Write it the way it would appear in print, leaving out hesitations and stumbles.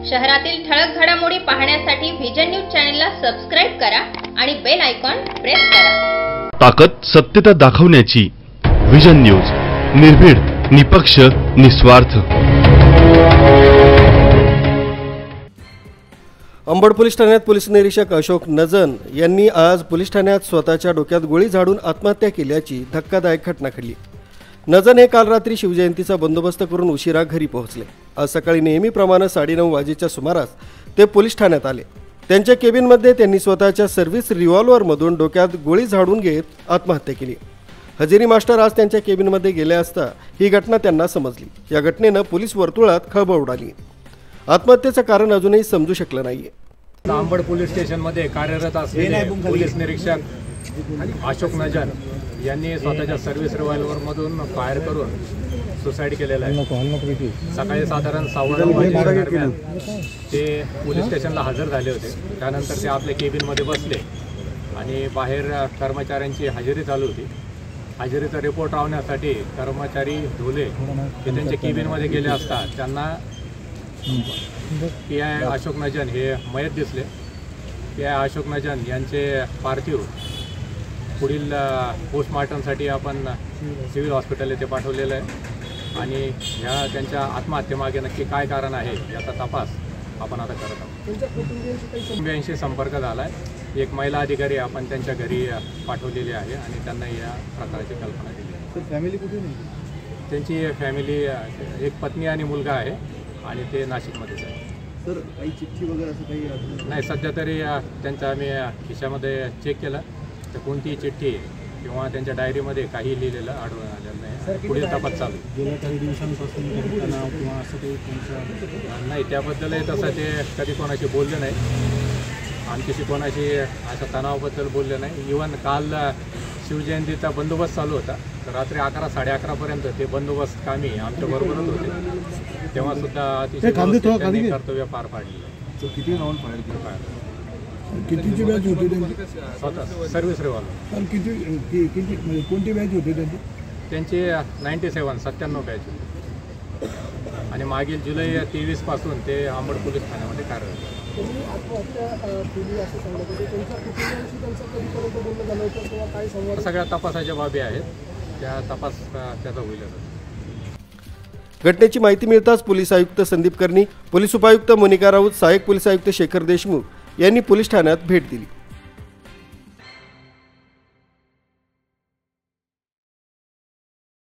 शहरातील ठळक घडामोडी पाहण्यासाठी व्हिजन न्यूज चॅनलला सबस्क्राइब करा आणि बेल आयकॉन प्रेस करा। ताकद सत्यता दाखवण्याची व्हिजन न्यूज, निर्भीड, निपक्ष, निस्वार्थ। अंबड पोलीस ठाण्यात पोलीस निरीक्षक अशोक नजन यांनी आज पोलीस ठाण्यात स्वतःच्या डोक्यात गोळी झाडून आत्महत्या केल्याची धक्कादायक घटना घडली। नजन हे काल रात्री शिवजयंतीचा बंदोबस्त करून उशिरा घरी पोहोचले। आज सकाळी नेहमीप्रमाणे 9:30 वाजेच्या सुमारास ते पोलीस ठाण्यात आले। त्यांच्या केबिनमध्ये त्यांनी स्वतःच्या सर्व्हिस रिव्हॉल्व्हरमधून डोक्यात गोळी झाडून घेत आत्महत्या केली। हजेरी मास्टर आज त्यांच्या केबिनमध्ये गेले असता ही घटना त्यांना समजली। या घटनेनं पोलीस वर्तुळात खळबळ उडाली। आत्महत्येचं कारण अजूनही समजू शकलं नाहीये। अंबड पोलीस स्टेशनमध्ये कार्यरत असलेले पोलीस निरीक्षक अशोक नजन यांनी स्वतःच्या सर्व्हिस रिव्हॉल्व्हरमधून फायर करून सुसाईड केलेला आहे। सकाळी साधारण 9:15 वाजेच्या दरम्यान ते पोलीस स्टेशनला हजर झाले होते। त्यानंतर ते आपल्या केबिनमध्ये बसले आणि बाहेर कर्मचाऱ्यांची हजेरी चालू होती। हजेरीचा रिपोर्ट लावण्यासाठी कर्मचारी धुले हे त्यांच्या केबिनमध्ये गेले असता त्यांना PI अशोक नजन हे मयत दिसले। PI अशोक नजन यांचे पार्थिव पुढील पोस्टमार्टमसाठी आपण सिव्हिल हॉस्पिटल येथे पाठवलेलं आहे आणि ह्या त्यांच्या आत्महत्येमागे नक्की काय कारण आहे याचा तपास आपण आता करत आहोत। कुटुंबियांशी संपर्क झाला आहे। एक महिला अधिकारी आपण त्यांच्या घरी पाठवलेली आहे आणि त्यांना या प्रकारची कल्पना दिली आहे। फॅमिली कुठे नाही? त्यांची फॅमिली एक पत्नी आणि मुलगा आहे आणि ते नाशिकमध्येच आहे। सर काही चिठ्ठी वगैरे असं काही नाही, सध्या तरी त्यांच्या आम्ही खिशामध्ये चेक केलं तर कोणतीही चिठ्ठी किंवा त्यांच्या डायरीमध्ये काही लिहिलेलं आढळून आलेलं नाही। पुढील तपास चालू। गेल्या काही दिवसांपासून तणाव किंवा असं काही त्यांचं नाही, त्याबद्दलही तसं ते कधी कोणाशी बोलले नाही। आमच्याशी कोणाशी अशा तणावाबद्दल बोलले नाही। इव्हन काल शिवजयंतीचा बंदोबस्त चालू होता तर रात्री 11, 11:30पर्यंत ते बंदोबस्त कामी आमच्याबरोबरच होते। तेव्हा सुद्धा अतिशय त्यांनी कर्तव्य पार पाडले। किती राऊंड फायर केलं? कितीची बॅच होती त्यांची? स्वतः सर्व्हिस रिव्हॉल्वर। किती कोणती बॅच होती त्यांची? त्यांची 97 बॅच होती आणि मागील जुलै 23 पासून ते अंबड पोलीस ठाण्यामध्ये कार्यरत आहेत। सगळ्या तपासाच्या बाबी आहेत, त्या तपास त्याचा होईल। घटनेची माहिती मिळताच पोलीस आयुक्त संदीप कर्णी, पोलीस उपायुक्त मोनिका राऊत, सहाय्यक पोलीस आयुक्त शेखर देशमुख यांनी पोलीस ठाण्यात भेट दिली।